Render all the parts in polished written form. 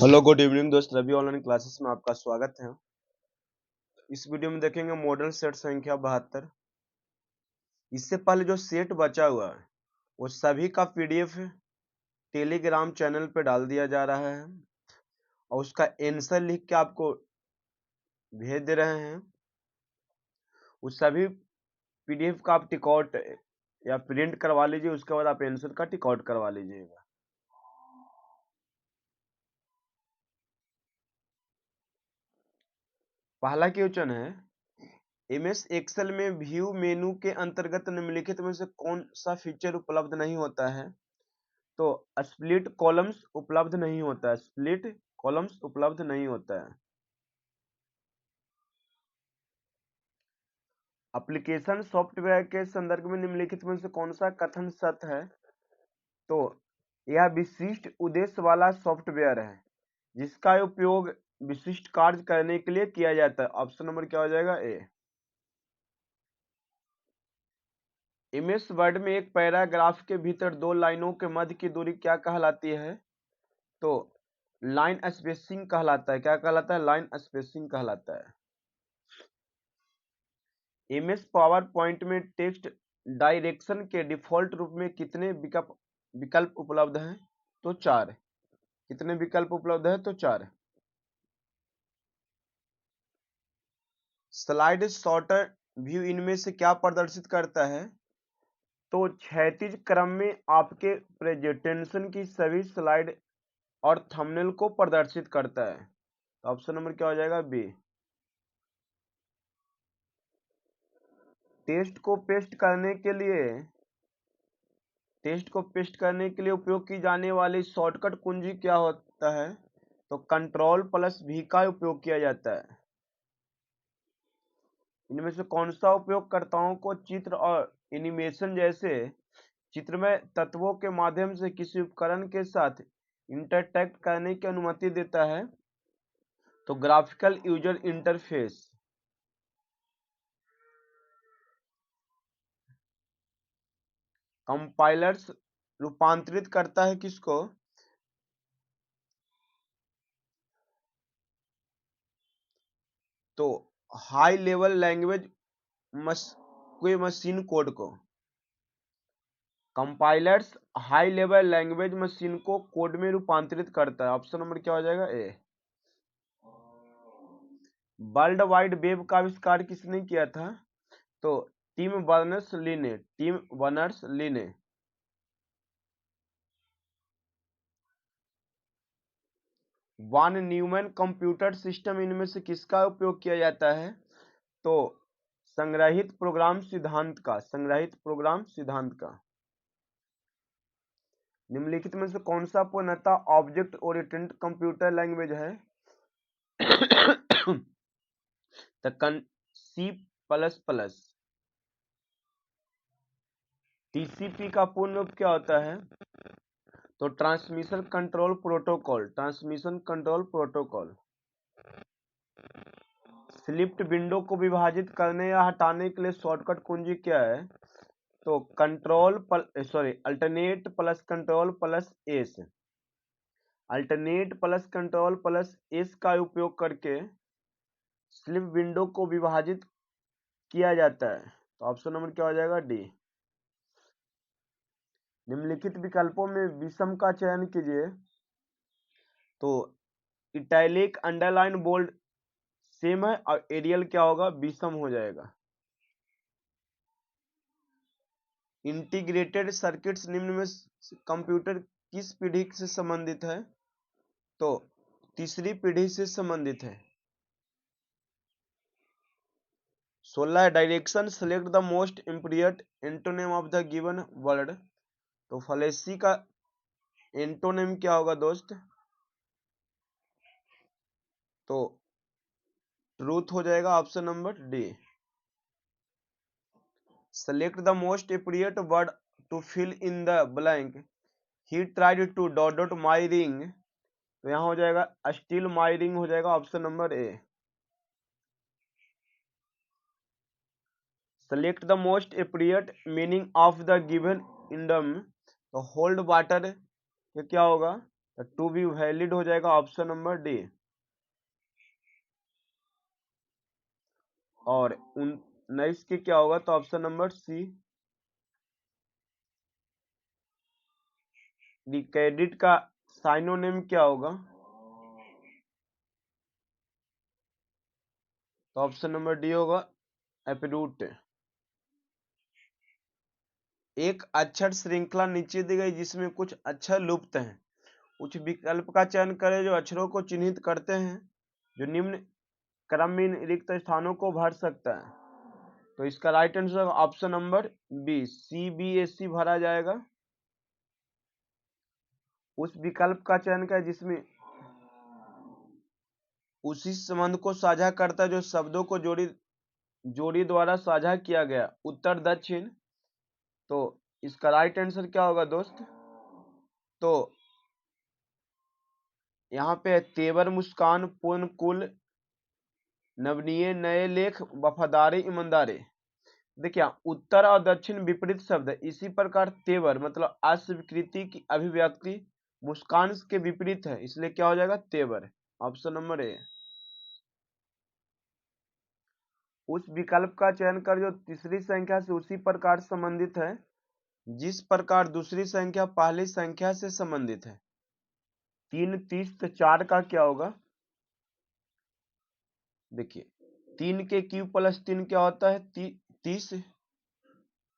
Hello good evening दोस्त, Ravi online classes में आपका स्वागत है। इस वीडियो में देखेंगे मॉडल सेट संख्या 72। इससे पहले जो सेट बचा हुआ है वो सभी का पीडीएफ टेलीग्राम चैनल पे डाल दिया जा रहा है और उसका आंसर लिख के आपको भेज दे रहे हैं। उस सभी पीडीएफ का आप टिकआउट या प्रिंट करवा लीजिए, उसके बाद आप आंसर का टिकआउट करवा लीजिएगा। पहला क्वेश्चन है, एमएस एक्सेल में व्यू मेनू के अंतर्गत निम्नलिखित में से कौन सा फीचर उपलब्ध नहीं होता है? तो स्प्लिट कॉलम्स उपलब्ध नहीं होता है, स्प्लिट कॉलम्स उपलब्ध नहीं होता है। एप्लीकेशन सॉफ्टवेयर के संदर्भ में निम्नलिखित में से कौन सा कथन सत्य है? तो यह विशिष्ट उद्देश्य वाला सॉफ्टवेयर है जिसका उपयोग विशिष्ट कार्य करने के लिए किया जाता है। ऑप्शन नंबर क्या हो जाएगा? ए। एमएस वर्ड में एक पैराग्राफ के भीतर दो लाइनों के मध्य की दूरी क्या कहलाती है? तो लाइन स्पेसिंग कहलाता है। क्या कहलाता है? लाइन स्पेसिंग कहलाता है। एमएस पावर पॉइंट में टेक्स्ट डायरेक्शन के डिफॉल्ट रूप में कितने विकल्प उपलब्ध हैं? तो 4। कितने विकल्प उपलब्ध है? तो 4। स्लाइड सॉर्टर व्यू इनमें से क्या प्रदर्शित करता है? तो क्षैतिज क्रम में आपके प्रेजेंटेशन की सभी स्लाइड और थंबनेल को प्रदर्शित करता है। ऑप्शन नंबर क्या हो जाएगा? बी। टेक्स्ट को पेस्ट करने के लिए उपयोग की जाने वाली शॉर्टकट कुंजी क्या होता है? तो Ctrl+V का उपयोग किया जाता है। इनमें से कौन सा उपयोगकर्ताओं को चित्र और एनिमेशन जैसे चित्रमय तत्वों के माध्यम से किसी उपकरण के साथ इंटरैक्ट करने की अनुमति देता है? तो ग्राफिकल यूजर इंटरफेस। कंपाइलर्स रूपांतरित करता है किसको? तो हाई लेवल लैंग्वेज कोई मशीन कोड को। Compilers high level language machine को कोड में रूपांतरित करता है। ऑप्शन नंबर क्या हो जाएगा? ए। वर्ल्ड वाइड वेब का आविष्कार किसने किया था? तो टिम बर्नर्स-ली ने। टिम बर्नर्स-ली ने। वान न्यूमैन कंप्यूटर सिस्टम इनमें से किसका उपयोग किया जाता है? तो संग्रहित प्रोग्राम सिद्धांत का। संग्रहित प्रोग्राम सिद्धांत का। निम्नलिखित में से कौन सा पूर्णतः ऑब्जेक्ट ओरिएंटेड कंप्यूटर लैंग्वेज है? C plus plus. टीसीपी का पूर्ण रूप क्या होता है? तो transmission control protocol. Transmission control protocol. Slipped window को विभाजित करने या हटाने के लिए शॉर्टकट कुंजी क्या है? तो alternate plus control plus S. Alternate plus control plus S का उपयोग करके स्लिप विंडो को विभाजित किया जाता है। तो ऑप्शन नंबर क्या हो जाएगा? डी। निम्नलिखित विकल्पों में विषम का चयन कीजिए। तो इटैलिक, अंडरलाइन, बोल्ड सेम है और एरियल क्या होगा? विषम हो जाएगा। इंटीग्रेटेड सर्किट्स निम्न में कंप्यूटर किस पीढ़ी से संबंधित है? तो तीसरी पीढ़ी से संबंधित है। 16 direction select the most appropriate antonym of the given word. तो फलेसी का एंटोनिम क्या होगा दोस्त? तो ट्रूथ हो जाएगा। Option number D. Select the most appropriate word to fill in the blank. He tried to dot my ring. तो यहाँ हो जाएगा स्टील माई रिंग हो जाएगा। Option number A. Select the most appropriate meaning of the given idiom. तो hold water ये क्या होगा? तो टू बी वैलिड हो जाएगा ऑप्शन नंबर डी। और 19 के क्या होगा, तो ऑप्शन नंबर सी। डिकेडिट का साइनोनिम क्या होगा, तो ऑप्शन नंबर डी होगा एपरूट। एक अक्षर श्रृंखला नीचे दी गई जिसमें कुछ अक्षर लुप्त हैं, उस विकल्प का चयन करें जो अक्षरों को चिन्हित करते हैं जो निम्न क्रम में रिक्त स्थानों को भर सकता है। तो इसका right answer option number B, CBSE भरा जाएगा। उस विकल्प का चयन करें जिसमें उसी संबंध को साझा करता है जो शब्दों को जोड़ी द्वारा साझा किया गया, उत्तर दक्षिण। तो इसका राइट आंसर क्या होगा दोस्त, तो यहाँ पे तेवर, मुस्कान, पूर्ण, कुल, नवनीय, नए लेख, वफादारी, ईमानदारी। देखिए उत्तर और दक्षिण विपरीत शब्द है, इसी प्रकार तेवर मतलब अस्वीकृति की अभिव्यक्ति मुस्कान के विपरीत है, इसलिए क्या हो जाएगा तेवर, ऑप्शन नंबर ए। उस विकल्प का चयन कर जो तीसरी संख्या से उसी प्रकार संबंधित है जिस प्रकार दूसरी संख्या पहली संख्या से संबंधित है। 3, 30 तो 4 का क्या होगा, देखिए 3 के क्यूब प्लस 3 क्या होता है 30।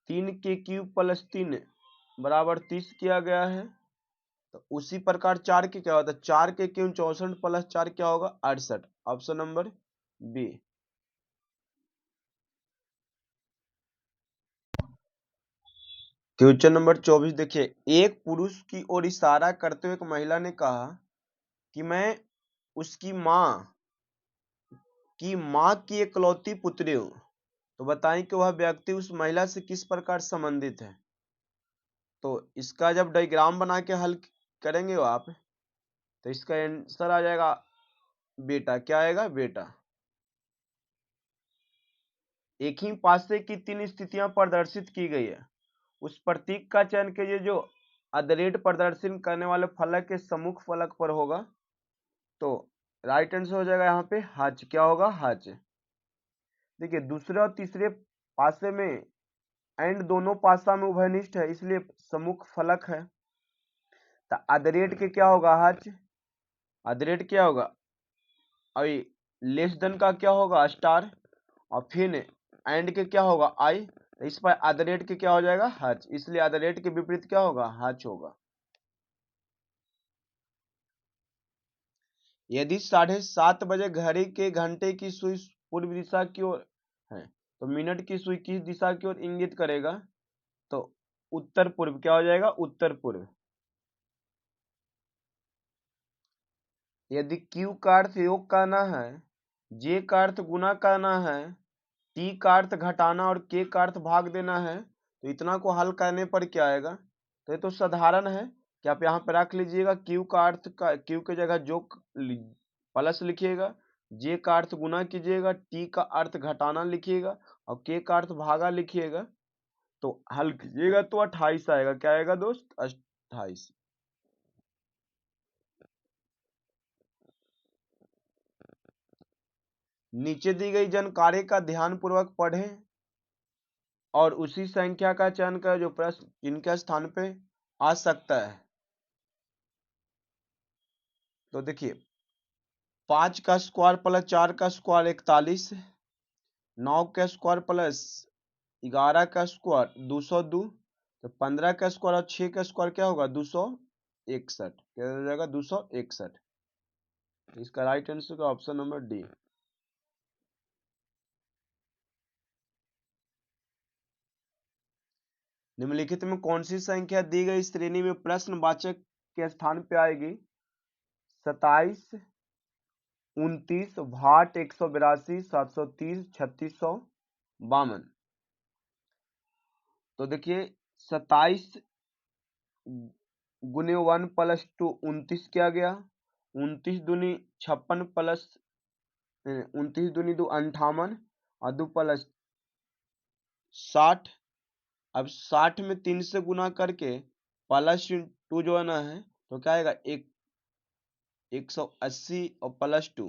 3 के क्यूब प्लस 3 बराबर 30 किया गया है। तो उसी प्रकार 4 के क्या होता है, 4 के क्यूब 64 प्लस 4 क्या होगा 68, option number B. Question number 24 देखिए, एक पुरुष की ओर इशारा करते हुए एक महिला ने कहा कि मैं उसकी माँ की इकलौती पुत्री हूँ। तो बताएं कि वह व्यक्ति उस महिला से किस प्रकार संबंधित है। तो इसका जब डायग्राम बना के हल करेंगे आप, तो इसका आंसर आ जाएगा बेटा, क्या आएगा बेटा। एक ही पासे की 3 स्थितियां प्रदर्शित की गई है, उस प्रतीक का चयन कीजिए जो अधरेट प्रदर्शन करने वाले फलक के सम्मुख फलक पर होगा। तो राइट आंसर हो जाएगा यहाँ पे हज, क्या होगा हज। देखिए दूसरे और तीसरे पासे में एंड दोनों पासा में उभयनिष्ठ है, इसलिए सम्मुख फलक है। तो अधरेट के क्या होगा हज, अधरेट क्या होगा, अभी लेस देन का क्या होगा स्टार, और फिर एंड के क्या होगा आई, इस पर अधरेट के क्या हो जाएगा हज, इसलिए अधरेट के विपरीत क्या होगा हज होगा। यदि 7:30 बजे घड़ी के घंटे की सुई पूर्व दिशा की ओर है तो मिनट की सुई किस दिशा की ओर इंगित करेगा, तो उत्तर पूर्व, क्या हो जाएगा उत्तर पूर्व। यदि Q का अर्थ योग करना है, J का अर्थ गुना करना है, T का अर्थ घटाना और K का अर्थ भाग देना है, तो इतना को हल करने पर क्या आएगा, तो ये तो साधारण है कि आप यहाँ पे रख लीजिएगा Q का अर्थ का Q की जगह जो प्लस लिखिएगा, J का अर्थ गुना कीजिएगा, T का अर्थ घटाना लिखिएगा और K का अर्थ भागा लिखिएगा। तो हल कीजिएगा तो 28 आएगा, क्या आएगा दोस्त 28। नीचे दी गई जानकारी का ध्यान पूर्वक पढ़ें और उसी संख्या का चयन करें जो प्रश्न इनके स्थान पे आ सकता है। तो देखिए 5 का स्क्वायर प्लस 4 का स्क्वायर 41, 9 का स्क्वायर प्लस 11 का स्क्वायर 202, तो 15 का स्क्वायर और 6 का स्क्वायर क्या होगा 261, क्या हो जाएगा 261। इसका राइट आंसर का ऑप्शन नंबर डी। निम्नलिखित में कौन सी संख्या दी गई श्रेणी में प्रश्नवाचक के स्थान पे आएगी, 27, 29, भाट 182, 730, 3652। तो देखिए 27 गुने 1 प्लस 2 29 किया गया, 29 दूनी 56 प्लस 29 दूनी 2 58 और 2 प्लस 60। अब 60 में 3 से गुना करके प्लस 2 जो है ना है तो क्या आएगा 180 और +2,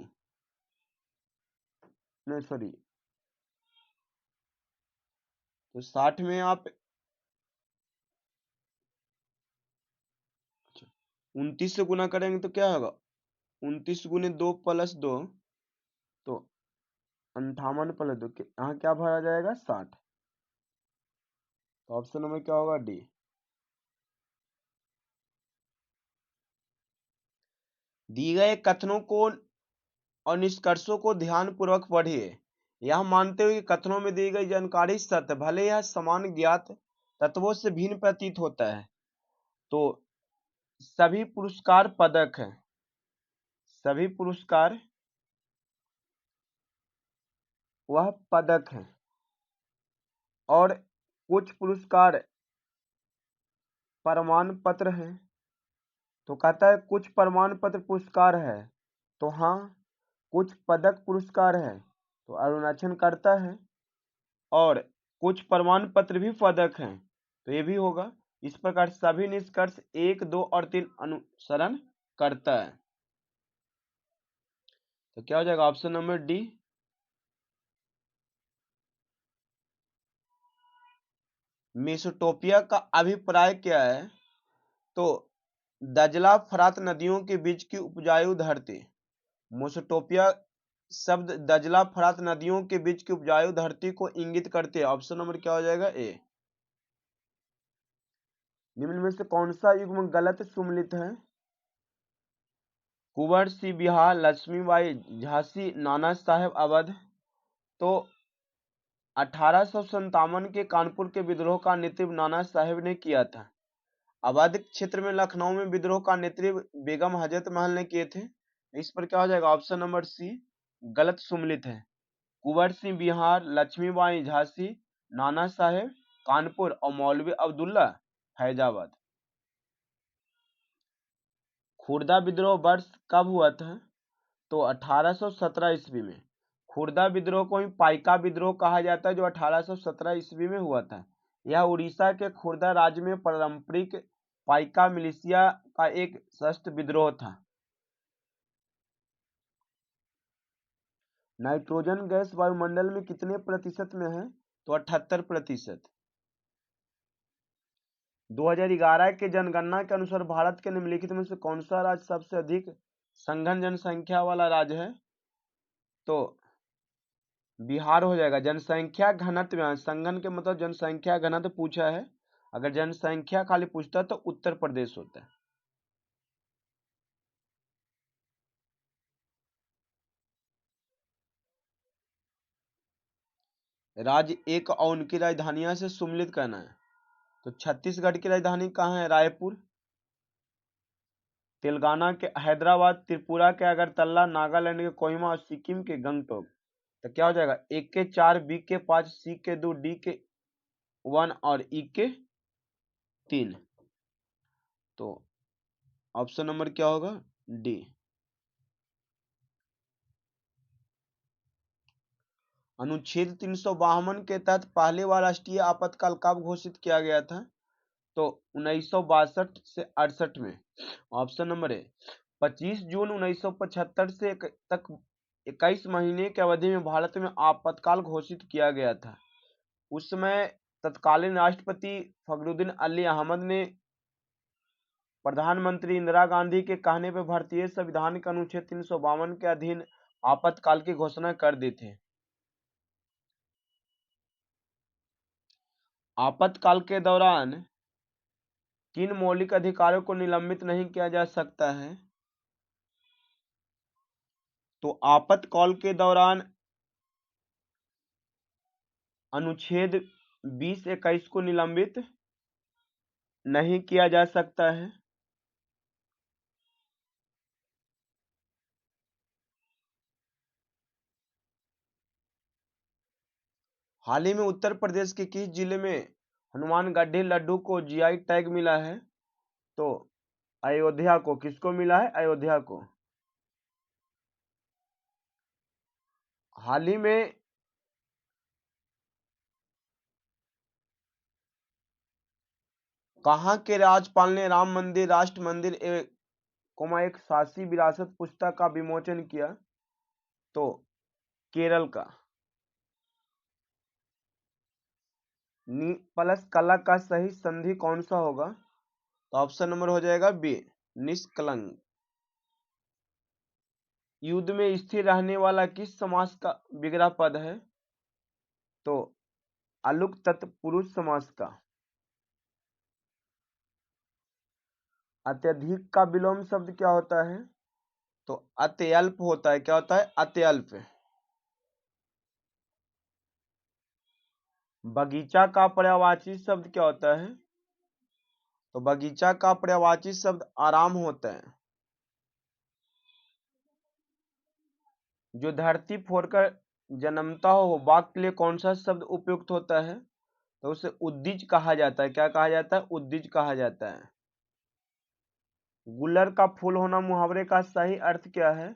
नहीं सॉरी, तो 60 में आप 29 से गुना करेंगे तो क्या होगा, 29 गुने 2 + 2, तो 58 + 2, यहाँ क्या भरा जाएगा 60। तो ऑप्शन नंबर क्या होगा, डी। दिए गए कथनों को और निष्कर्षों को ध्यान पूर्वक पढ़िए। यह मानते हुए कि कथनों में दी गई जानकारी सत्य, भले यह समान ज्ञात तत्वों से भिन्न प्रतीत होता है, तो सभी पुरस्कार पदक हैं, सभी पुरस्कार वह पदक हैं, और कुछ पुरस्कार प्रमाण पत्र हैं। तो कहता है कुछ प्रमाण पत्र पुरस्कार है, तो हाँ, कुछ पदक पुरस्कार है, तो अरुणाचल करता है, और कुछ प्रमाण पत्र भी पदक हैं, तो ये भी होगा। इस प्रकार सभी निष्कर्ष 1, 2 और 3 अनुसरण करता है। तो क्या हो जाएगा, ऑप्शन नंबर डी। मेसोटोपिया का अभिप्राय क्या है, तो दजला फरात नदियों के बीच की उपजाऊ धरती। मेसोटोपिया शब्द दजला फरात नदियों के बीच की उपजाऊ धरती को इंगित करते हैं। ऑप्शन नंबर क्या हो जाएगा, ए। निम्न में से कौन सा युग्म गलत सुमेलित है, कुंवर सिंह बिहार, लक्ष्मीबाई झांसी, नाना साहेब अवध। तो 1857 के कानपुर के विद्रोह का नेतृत्व नाना साहेब ने किया था। अवध क्षेत्र में लखनऊ में विद्रोह का नेतृत्व बेगम हजरत महल ने किए थे। इस पर क्या हो जाएगा, ऑप्शन नंबर सी गलत सुमेलित है। कुंवर सिंह बिहार, लक्ष्मीबाई झांसी, नाना साहेब कानपुर और मौलवी अब्दुल्ला फैजाबाद। खुर्दा विद्रोह वर्ष कब हुआ था, तो 1817 ईस्वी में। खुर्दा विद्रोह को ही पाइका विद्रोह कहा जाता है, जो 1817 ईस्वी में हुआ था। यह उड़ीसा के खुर्दा राज्य में पारंपरिक पाइका मिलिशिया का एक सशस्त्र विद्रोह था। नाइट्रोजन गैस वायुमंडल में कितने प्रतिशत में है, तो 78%। 2011 के जनगणना के अनुसार भारत के निम्नलिखित में से कौन सा राज्य सबसे अधिक संघन जनसंख्या वाला राज्य है, तो बिहार हो जाएगा। जनसंख्या घनत्व में, संघन के मतलब जनसंख्या घनत्व पूछा है, अगर जनसंख्या खाली पूछता तो उत्तर प्रदेश होता है। राज्य एक और उनकी राजधानियां से सुमेलित करना है, तो छत्तीसगढ़ की राजधानी कहाँ है, रायपुर। तेलंगाना के हैदराबाद, त्रिपुरा के अगरतला, नागालैंड के कोहिमा और सिक्किम के गंगटोक। तो क्या हो जाएगा, ए के 4, बी के 5, सी के 2, डी के 1 और ई के 3। तो ऑप्शन नंबर क्या होगा, डी। अनुच्छेद 352 के तहत पहली बार राष्ट्रीय आपातकाल कब घोषित किया गया था, तो 1962 से 68 में। ऑप्शन नंबर ए 25 जून 1975 से तक 21 महीने की अवधि में भारत में आपातकाल घोषित किया गया था। उस समय तत्कालीन राष्ट्रपति फखरुद्दीन अली अहमद ने प्रधानमंत्री इंदिरा गांधी के कहने पर भारतीय संविधान के अनुच्छेद 352 के अधीन आपातकाल की घोषणा कर दी थी। आपातकाल के दौरान किन मौलिक अधिकारों को निलंबित नहीं किया जा सकता है, तो आपातकाल के दौरान अनुच्छेद 20-21 को निलंबित नहीं किया जा सकता है। हाल ही में उत्तर प्रदेश के किस जिले में हनुमानगढ़ी लड्डू को जीआई टैग मिला है, तो अयोध्या को। किसको मिला है, अयोध्या को। हाल ही में कहाँ के राज्यपाल ने राम मंदिर राष्ट्र मंदिर एक शासी विरासत पुस्तक का विमोचन किया? तो केरल का। प्लस कला का सही संधि कौन सा होगा? तो ऑप्शन नंबर हो जाएगा बी, निष्कलंक। युद्ध में स्थिर रहने वाला किस समास का विग्रह पद है? तो अलुक तत्पुरुष समास का। अत्यधिक का विलोम शब्द क्या होता है? तो अत्यल्प होता है। क्या होता है? अत्यल्प। बगीचा का पर्यायवाची शब्द क्या होता है? तो बगीचा का पर्यायवाची शब्द आराम होता है। जो धरती फोड़कर जन्मता हो वाक्य के लिए कौन सा शब्द उपयुक्त होता है? तो उसे उद्दिज कहा जाता है। क्या कहा जाता है? उद्दिज कहा जाता है। गुलर का फूल होना मुहावरे का सही अर्थ क्या है?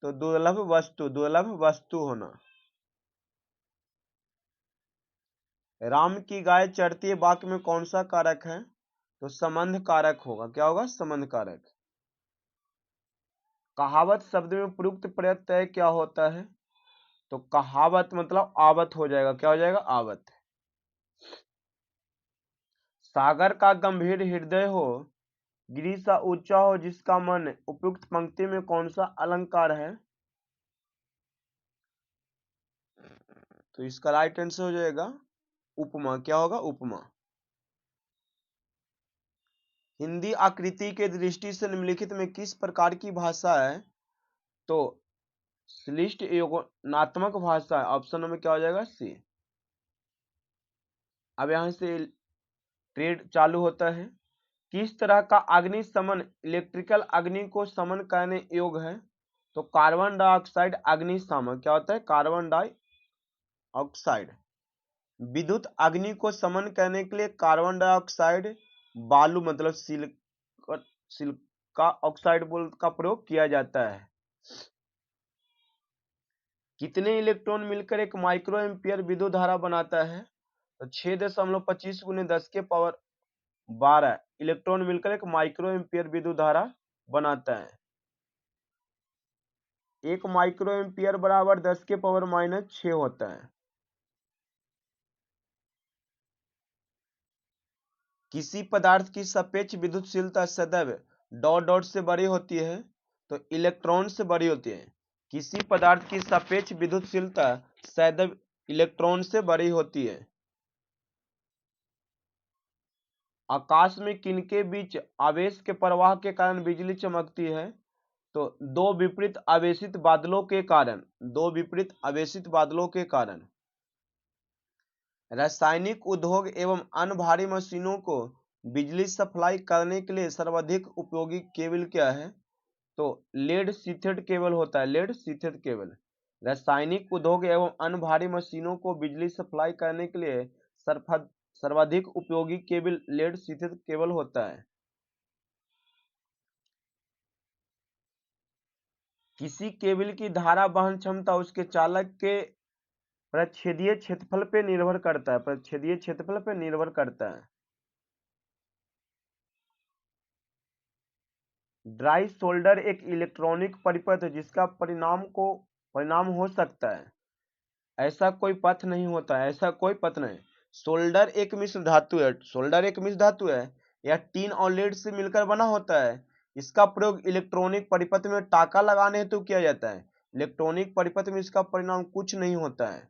तो दुर्लभ वस्तु, दुर्लभ वस्तु होना। राम की गाय चढ़ती है वाक्य में कौन सा कारक है? तो संबंध कारक होगा। क्या होगा? संबंध कारक। कहावत शब्द में प्रयुक्त प्रत्यय क्या होता है? तो कहावत मतलब आवत हो जाएगा। क्या हो जाएगा? आवत। सागर का गंभीर हृदय हो, गिरी सा ऊंचा हो जिसका मन, उपयुक्त पंक्ति में कौन सा अलंकार है? तो इसका राइट आंसर हो जाएगा उपमा। क्या होगा? उपमा। हिंदी आकृति के दृष्टि से निम्नलिखित में किस प्रकार की भाषा है? तो श्लिष्ट योजनात्मक भाषा है। ऑप्शन नंबर क्या हो जाएगा? सी। अब यहां से ट्रेड चालू होता है। किस तरह का अग्निशमन इलेक्ट्रिकल अग्नि को शमन करने योग्य है? तो कार्बन डाइऑक्साइड अग्निशामक। क्या होता है? Carbon dioxide. विद्युत अग्नि को शमन करने के लिए कार्बन डाइऑक्साइड, बालू मतलब सिलिका ऑक्साइड का प्रयोग किया जाता है। कितने इलेक्ट्रॉन मिलकर एक माइक्रो एम्पियर विद्युत धारा बनाता है? तो 6.25 गुने 10 के पावर 12 इलेक्ट्रॉन मिलकर एक माइक्रो एम्पियर विद्युत धारा बनाता है। एक माइक्रो एम्पियर बराबर 10 के पावर -6 होता है। किसी पदार्थ की सापेक्ष विद्युतशीलता सदैव डॉट डॉट से बड़ी होती है? तो इलेक्ट्रॉन से बड़ी होती है। किसी पदार्थ की सापेक्ष विद्युतशीलता सदैव इलेक्ट्रॉन से बड़ी होती है। आकाश में किनके बीच आवेश के प्रवाह के कारण बिजली चमकती है? तो दो विपरीत आवेशित बादलों के कारण। दो विपरीत आवेशित बादलों के कारण। रासायनिक उद्योग एवं अन्य भारी मशीनों को बिजली सप्लाई करने के लिए सर्वाधिक उपयोगी केबल क्या है? तो लेड शीथेड केबल होता है। Lead sheathed cable. रासायनिक उद्योग एवं अन्य भारी मशीनों को बिजली सप्लाई करने के लिए सर्वाधिक उपयोगी केबल लेड शीथेड केबल होता है। किसी केबल की धारा वहन क्षमता उसके चालक के प्रच्छेदीय क्षेत्रफल पे निर्भर करता है। प्रच्छेदीय क्षेत्रफल पे निर्भर करता है। ड्राई सोल्डर एक इलेक्ट्रॉनिक परिपथ है जिसका परिणाम हो सकता है। ऐसा कोई पथ नहीं होता है। ऐसा कोई पथ नहीं। सोल्डर एक मिश्र धातु है। सोल्डर एक मिश्र धातु है। यह टीन और लेड से मिलकर बना होता है। इसका प्रयोग इलेक्ट्रॉनिक परिपथ में टाका लगाने हेतु किया जाता है। इलेक्ट्रॉनिक परिपथ में इसका परिणाम कुछ नहीं होता है।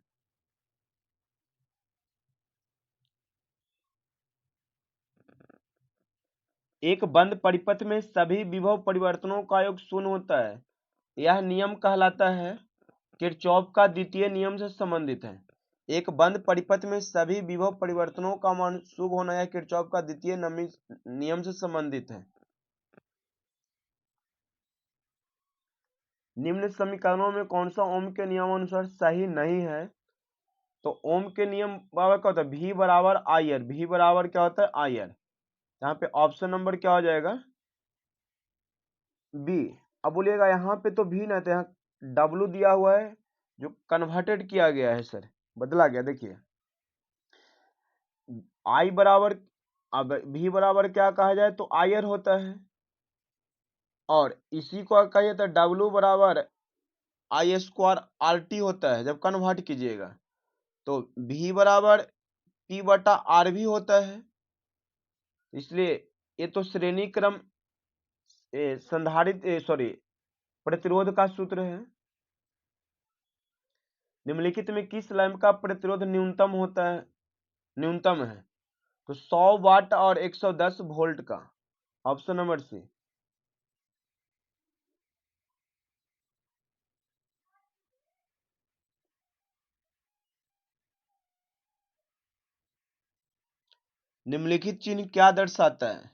एक बंद परिपथ में सभी विभव परिवर्तनों का योग शून्य होता है। यह नियम कहलाता है किरचॉफ का द्वितीय नियम से संबंधित है। एक बंद परिपथ में सभी विभव परिवर्तनों का मान शुभ होना यह किरचॉफ का द्वितीय नियम से संबंधित है। निम्न समीकरणों में कौन सा ओम के नियमानुसार सही नहीं है? तो ओम के नियम बराबर क्या होता है? V बराबर आई आर। V बराबर क्या होता है? I R. यहाँ पे ऑप्शन नंबर क्या हो जाएगा? बी। अब बोलिएगा यहाँ पे तो भी ना, तो यहाँ डब्लू दिया हुआ है जो कन्वर्टेड किया गया है सर, बदला गया। देखिए आई बराबर, अब भी बराबर क्या कहा जाए तो आई आर होता है। और इसी को कहिए तो W बराबर आई स्क्वायर आर टी होता है जब कन्वर्ट कीजिएगा, तो V बराबर P बटा आर भी होता है। इसलिए ये तो श्रेणी क्रम प्रतिरोध का सूत्र है। निम्नलिखित में किस लैंप का प्रतिरोध न्यूनतम है? तो 100 वाट और 110 वोल्ट का। Option number C. निम्नलिखित चिन्ह क्या दर्शाता है?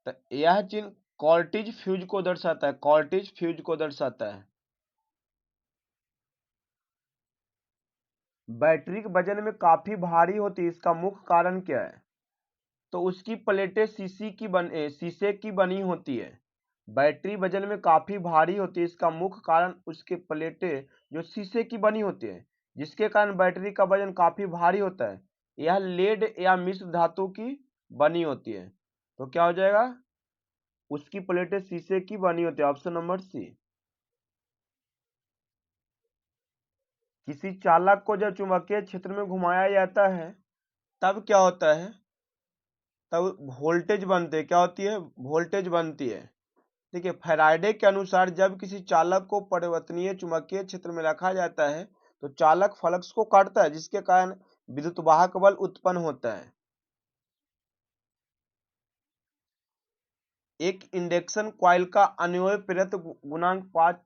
तो यह चिन्ह कॉर्टिज फ्यूज को दर्शाता है, कॉर्टिज फ्यूज को दर्शाता है। बैटरी के वजन में काफी भारी होती है, इसका मुख्य कारण क्या है? तो उसकी प्लेटें शीशे की बनी होती है। बैटरी वजन में काफी भारी होती है, इसका मुख्य कारण उसके प्लेटें जो शीशे की बनी होती है, जिसके कारण बैटरी का वजन काफी भारी होता है। यह लेड या मिश्र धातु की बनी होती है। तो क्या हो जाएगा? उसकी प्लेटें शीशे की बनी होती है। Option number C. किसी चालक को जब चुंबकीय क्षेत्र में घुमाया जाता है तब क्या होता है? तब वोल्टेज बनते हैं। क्या होती है? वोल्टेज बनती है। देखिए, फैराडे के अनुसार जब किसी चालक को परिवर्तनीय चुंबकीय क्षेत्र में रखा जाता है तो चालक फ्लक्स को काटता है, जिसके कारण विद्युत वाहक बल उत्पन्न होता है। एक इंडक्शन कॉइल का अन्वय प्रेरक गुणांक 5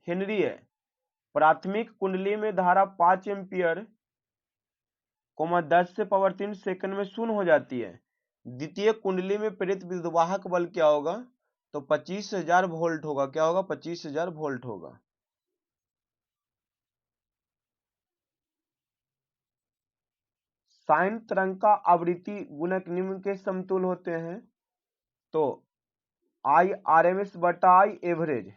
हेनरी है। प्राथमिक कुंडली में धारा 5 एम्पियर 10 से पावर 3 सेकंड में शून्य हो जाती है। द्वितीय कुंडली में प्रेरित विद्युतवाहक बल क्या होगा? तो 25,000 वोल्ट होगा। क्या होगा? 25,000 वोल्ट होगा। साइन तरंग का आवृत्ति गुणक निम्न के समतुल्य होते हैं। तो आई आर एम एस बटा आई एवरेज।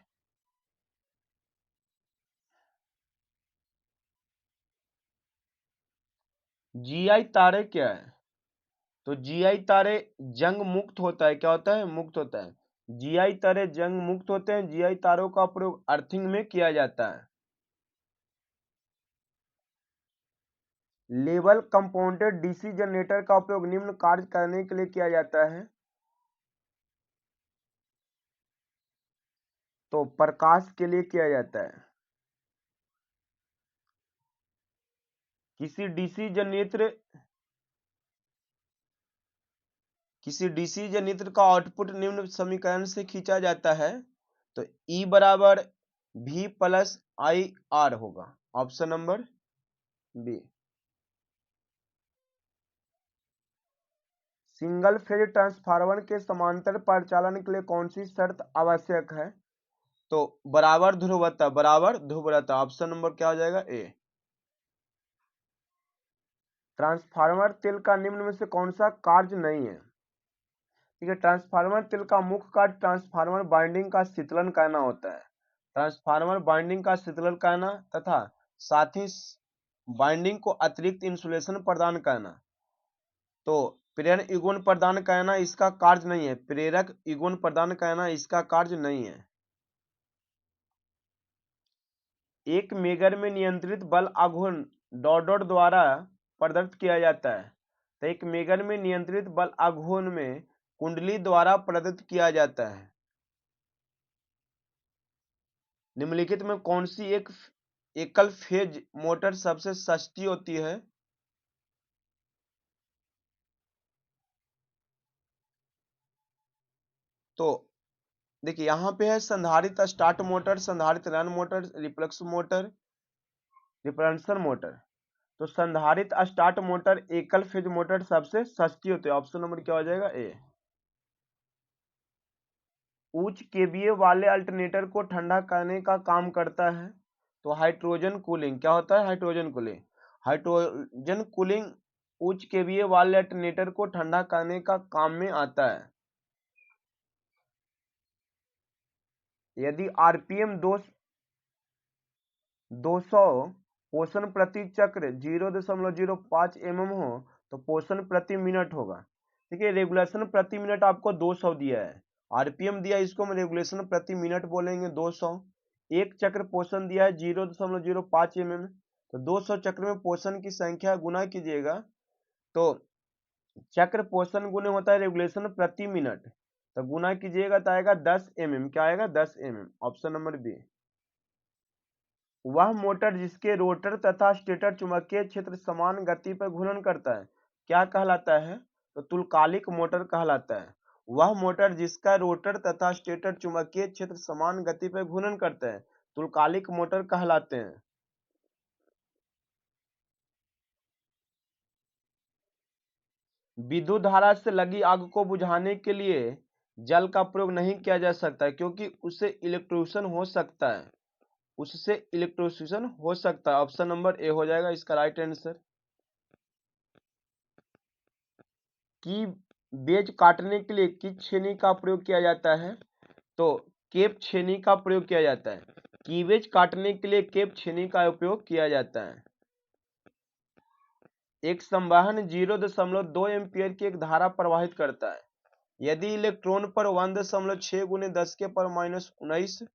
जीआई तारे क्या है? तो जीआई तारे जंग मुक्त होता है। क्या होता है? मुक्त होता है। जीआई तारे जंग मुक्त होते हैं। जीआई तारों का प्रयोग अर्थिंग में किया जाता है। लेवल कंपाउंडेड डीसी जनरेटर का उपयोग निम्न कार्य करने के लिए किया जाता है। तो प्रकाश के लिए किया जाता है। किसी डीसी जनरेटर का आउटपुट निम्न समीकरण से खींचा जाता है। तो E बराबर V प्लस आई आर होगा। Option number B. Single phase transformer के समांतर परिचालन के लिए कौन सी शर्त आवश्यक है? तो बराबर ध्रुवता। ऑप्शन नंबर क्या हो जाएगा? ए। ट्रांसफार्मर तेल का निम्न में से कौन सा कार्य नहीं है? ठीक है, ट्रांसफार्मर तेल का मुख्य कार्य ट्रांसफार्मर बाइंडिंग का शीतलन करना होता है। ट्रांसफार्मर बाइंडिंग का शीतलन करना तथा साथ ही बाइंडिंग को अतिरिक्त इंसुलेशन प्रदान करना। तो प्रेरण युग्मन प्रदान करना इसका कार्य नहीं है। प्रेरक युग्मन प्रदान करना इसका कार्य नहीं है। एक मेगर में नियंत्रित बल आघूर्ण डॉट द्वारा प्रदत्त किया जाता है। तो एक मेगर में नियंत्रित बल आघूर्ण में कुंडली द्वारा प्रदत्त किया जाता है। निम्नलिखित में कौन सी एक एकल फेज मोटर सबसे सस्ती होती है? तो देखिए, यहाँ पे है संधारित्र स्टार्ट मोटर, संधारित्र रन मोटर, रिपल्शन मोटर। तो संधारित्र स्टार्ट मोटर एकल फेज मोटर सबसे सस्ती होती है। ऑप्शन नंबर क्या हो जाएगा? ए। उच्च केवीए वाले अल्टरनेटर को ठंडा करने का काम करता है। तो हाइड्रोजन कूलिंग। क्या होता है? Hydrogen cooling. हाइड्रोजन कूलिंग उच्च केवीए वाले अल्टरनेटर को ठंडा करने का काम में आता है। यदि आरपीएम 200 पोषण प्रति चक्र 0.05 mm हो तो पोषण प्रति मिनट होगा। देखिए, रेगुलेशन प्रति मिनट आपको 200 दिया है आरपीएम दिया, इसको हम रेगुलेशन प्रति मिनट बोलेंगे 200। एक चक्र पोषण दिया है 0.05 mm, तो 200 चक्र में पोषण की संख्या गुना कीजिएगा, तो चक्र पोषण गुने होता है रेगुलेशन प्रति मिनट, तो गुना कीजिएगा तो आएगा 10 mm। क्या आएगा? 10 mm। Option number B. वह मोटर जिसके रोटर तथा स्टेटर चुंबकीय क्षेत्र समान गति पर घूर्णन करता है क्या कहलाता है? तो तुल्यकालिक मोटर कहलाता है। वह मोटर जिसका रोटर तथा स्टेटर चुंबकीय क्षेत्र समान गति पर घूर्णन करते हैं तुल्यकालिक मोटर कहलाते हैं। विद्युत धारा से लगी आग को बुझाने के लिए जल का प्रयोग नहीं किया जा सकता क्योंकि उससे इलेक्ट्रोक्यूशन हो सकता है, उससे इलेक्ट्रोक्यूशन हो सकता है। ऑप्शन नंबर ए हो जाएगा इसका राइट आंसर। की बेज काटने के लिए किस छेनी का प्रयोग किया जाता है? तो केप छेनी का प्रयोग किया जाता है। कीवेज काटने के लिए केप छेनी का उपयोग किया जाता है। एक संवहन 0.2 एम्पीयर की एक धारा प्रवाहित करता है। यदि इलेक्ट्रॉन पर 1.6 × 10⁻⁻⁹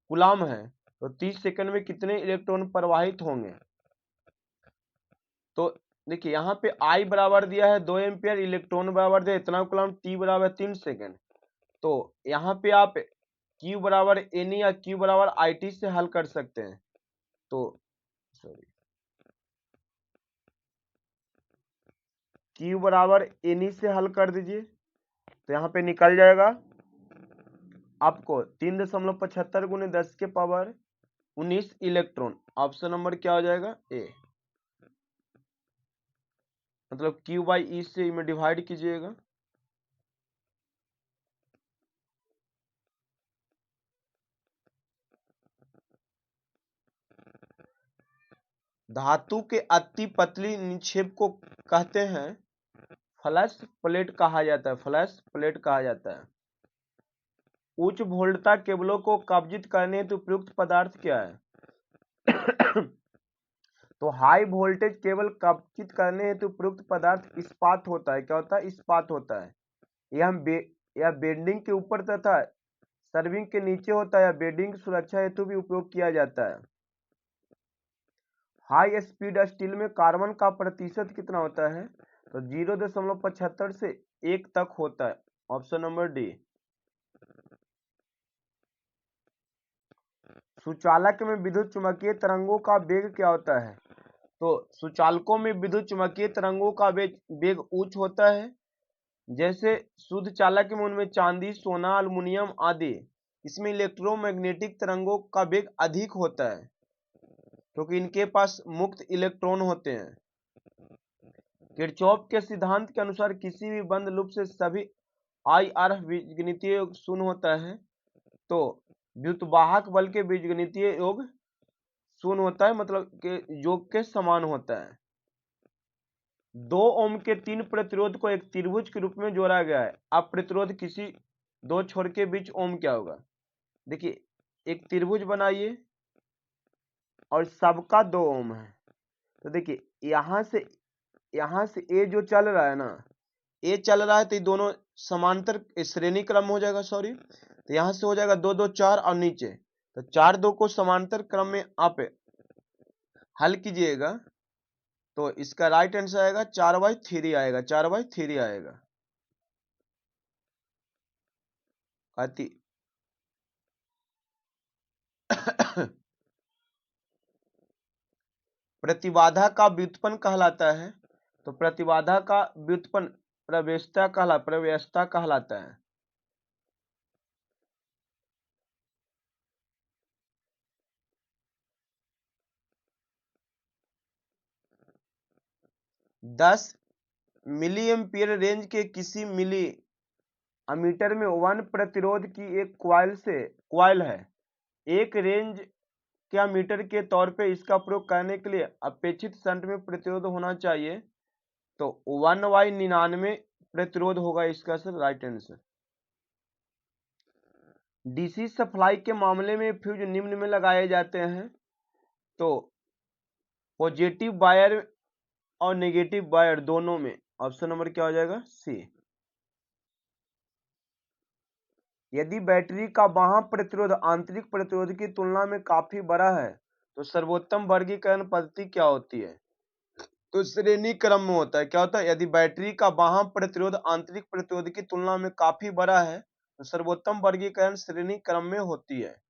कूलाम है तो 30 सेकंड में कितने इलेक्ट्रॉन प्रवाहित होंगे? तो देखिए यहाँ पे I बराबर दिया है 2 एम्पियर, इलेक्ट्रॉन बराबर दिया इतना कूलाम, T बराबर 3 सेकंड। तो यहाँ पे आप Q बराबर NE या Q बराबर IT से हल कर सकते हैं। तो सॉरी, Q बराबर NE से हल कर दीजिए तो यहाँ पे निकल जाएगा आपको 3.75 × 10⁻⁹ इलेक्ट्रॉन। ऑप्शन नंबर क्या हो जाएगा? ए। मतलब Q/E से में डिवाइड कीजिएगा। धातु के अति पतली निक्षेप को कहते हैं फ्लैश प्लेट कहा जाता है, फ्लैश प्लेट कहा जाता है। उच्च वोल्टता केबलों को कब्जित करने हेतु उपयुक्त पदार्थ क्या है? तो हाई वोल्टेज केबल कब्जित करने हेतु उपयुक्त पदार्थ इस्पात होता है। क्या होता है? इस्पात होता है। यह बेंडिंग के ऊपर तथा सर्विंग के नीचे होता है। या बेंडिंग की सुरक्षा हेतु भी उपयोग किया जाता है। हाई स्पीड स्टील में कार्बन का प्रतिशत कितना होता है? तो 0.75 से 1 तक होता है। Option number D. सुचालक में विद्युत चुम्बकीय तरंगों का वेग क्या होता है? तो सुचालकों में विद्युत चुम्बकीय तरंगों का वेग उच्च होता है। जैसे शुद्ध चालक में उनमें चांदी, सोना, अल्युमिनियम आदि, इसमें इलेक्ट्रोमैग्नेटिक तरंगों का वेग अधिक होता है क्योंकि इनके पास मुक्त इलेक्ट्रॉन होते हैं। किरचॉफ के सिद्धांत के अनुसार किसी भी बंद लूप से सभी IR बीजगणितीय योग शून्य होता है। तो व्युत्वाहक बल के बीजगणितीय योग शून्य होता है, मतलब के योग के समान होता है। 2 ओम के 3 प्रतिरोध को एक त्रिभुज के रूप में जोड़ा गया है। अब प्रतिरोध किसी दो छोर के बीच ओम क्या होगा? देखिए एक त्रिभुज बनाइए और सबका 2 ओम है। तो देखिए यहाँ से ए जो चल रहा है ना, ए चल रहा है तो ये दोनों समांतर श्रेणी क्रम हो जाएगा। सॉरी, तो यहाँ से हो जाएगा 2 2 4 और नीचे, तो 4 2 को समांतर क्रम में आप हल कीजिएगा तो इसका राइट आंसर आएगा 4/3 आएगा, 4/3 आएगा। प्रतिबाधा का व्युत्पन्न कहलाता है। तो प्रतिबाधा का व्युत्पन्न प्रवेशता कहलाता है। दस मिली एम्पियर रेंज के किसी मिली अमीटर में 1 प्रतिरोध की एक क्वाइल है। एक रेंज क्या मीटर के तौर पे इसका प्रयोग करने के लिए अपेक्षित शंट में प्रतिरोध होना चाहिए। तो 1/99 प्रतिरोध होगा इसका sir right answer. DC supply के मामले में फ्यूज निम्न में लगाए जाते हैं। तो पॉजिटिव वायर और नेगेटिव वायर दोनों में। ऑप्शन नंबर क्या हो जाएगा? सी। यदि बैटरी का बाह्य प्रतिरोध आंतरिक प्रतिरोध की तुलना में काफी बड़ा है तो सर्वोत्तम वर्गीकरण पद्धति क्या होती है? तो श्रेणी क्रम में होता है। क्या होता है? यदि बैटरी का बाह्य प्रतिरोध आंतरिक प्रतिरोध की तुलना में काफी बड़ा है तो सर्वोत्तम वर्गीकरण श्रेणी क्रम में होती है,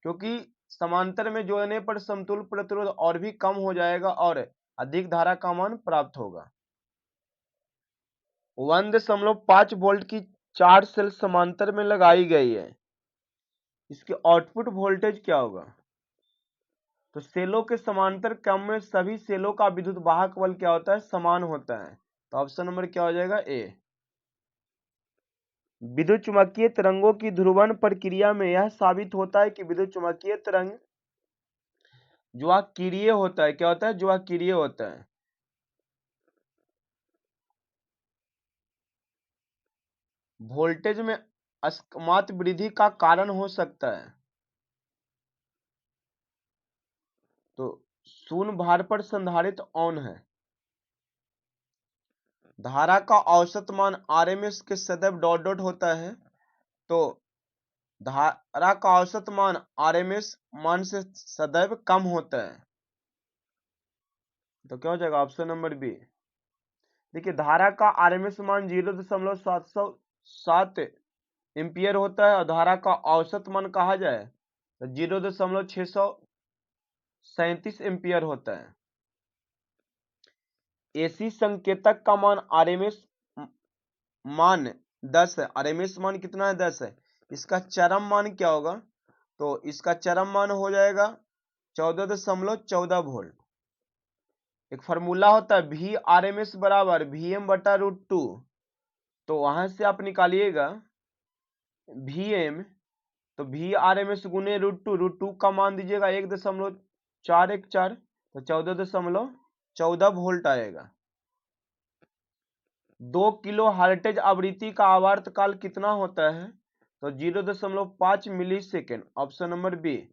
क्योंकि समांतर में जोड़ने पर समतुल्य प्रतिरोध और भी कम हो जाएगा और अधिक धारा का मान प्राप्त होगा। 1.5 वोल्ट की 4 सेल समांतर में लगाई गई है, इसके आउटपुट वोल्टेज क्या होगा? तो सेलों के समांतर क्रम में सभी सेलों का विद्युत वाहक बल क्या होता है? समान होता है। तो ऑप्शन नंबर क्या हो जाएगा? ए। विद्युत चुम्बकीय तरंगों की ध्रुवण प्रक्रिया में यह साबित होता है कि विद्युत चुम्बकीय तरंग जो अक्रिय होता है, क्या होता है? जो अक्रिय होता है, वोल्टेज में अकस्मात वृद्धि का कारण हो सकता है। तो शून्य भार पर संधारित्र ऑन है। धारा का औसत मान आरएमएस के सदैव डॉट डॉट होता है। तो धारा का औसत मान आरएमएस मान से सदैव कम होता है। तो क्या हो जाएगा? Option number B. देखिए, धारा का आरएमएस मान 0.707 एम्पियर होता है और धारा का औसत मान कहा जाए तो 0.637 एम्पियर होता है। एसी संकेतक का मान आरएमएस मान 10 है। आरएमएस मान कितना है? 10 है। इसका चरम मान क्या होगा? तो इसका चरम मान हो जाएगा 14.14 वोल्ट। एक फार्मूला होता है वी आर एम एस बराबर VM बटा √2। तो वहां से आप निकालिएगा VM, तो VRMS गुने √2 का मान दीजिएगा 1.414, तो 14.14 वोल्ट आएगा। 2 किलो हर्ट्ज आवृत्ति का आवर्तकाल कितना होता है? तो 0.5 millisecond. Option number B.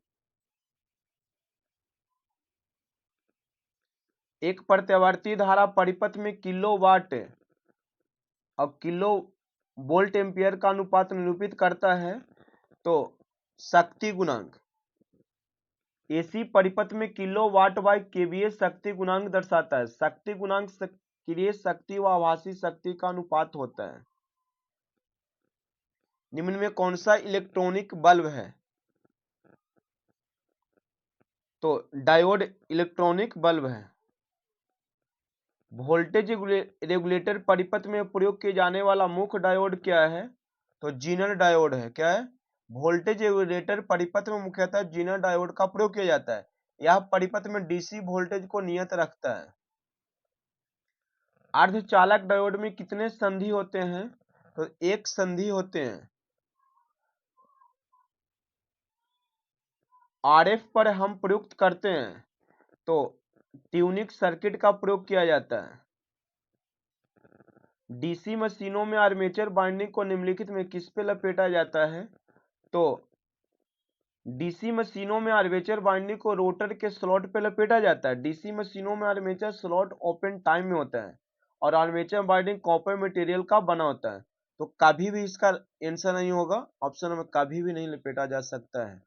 एक प्रत्यावर्ती धारा परिपथ में किलोवाट और किलो वोल्ट एम्पियर का अनुपात निरूपित करता है। तो शक्ति गुणांक एसी परिपथ में किलोवाट बाय केवीए शक्ति गुणांक दर्शाता है। शक्ति गुणांक सक्रिय शक्ति व आभासी शक्ति का अनुपात होता है। निम्न में कौन सा इलेक्ट्रॉनिक बल्ब है? तो डायोड इलेक्ट्रॉनिक बल्ब है। वोल्टेज रेगुलेटर परिपथ में प्रयोग किए जाने वाला मुख्य डायोड क्या है? तो जीनर डायोड है। क्या है? वोल्टेज रेगुलेटर परिपथ में मुख्यतः जीनर डायोड का प्रयोग किया जाता है। यह परिपथ में डीसी वोल्टेज को नियत रखता है। अर्धचालक डायोड में कितने संधि होते हैं? तो एक संधि होते हैं। आरएफ पर हम प्रयुक्त करते हैं तो ट्यूनिक सर्किट का प्रयोग किया जाता है। डीसी मशीनों में आर्मेचर बाइंडिंग को निम्नलिखित में किस पे लपेटा जाता है? तो डीसी मशीनों में आर्मेचर बाइंडिंग को रोटर के स्लॉट पे लपेटा जाता है। डीसी मशीनों में आर्मेचर स्लॉट ओपन टाइम में होता है और आर्मेचर बाइंडिंग कॉपर मटेरियल का बना होता है। तो कभी भी इसका आंसर नहीं होगा। ऑप्शन में कभी भी नहीं लपेटा जा सकता है।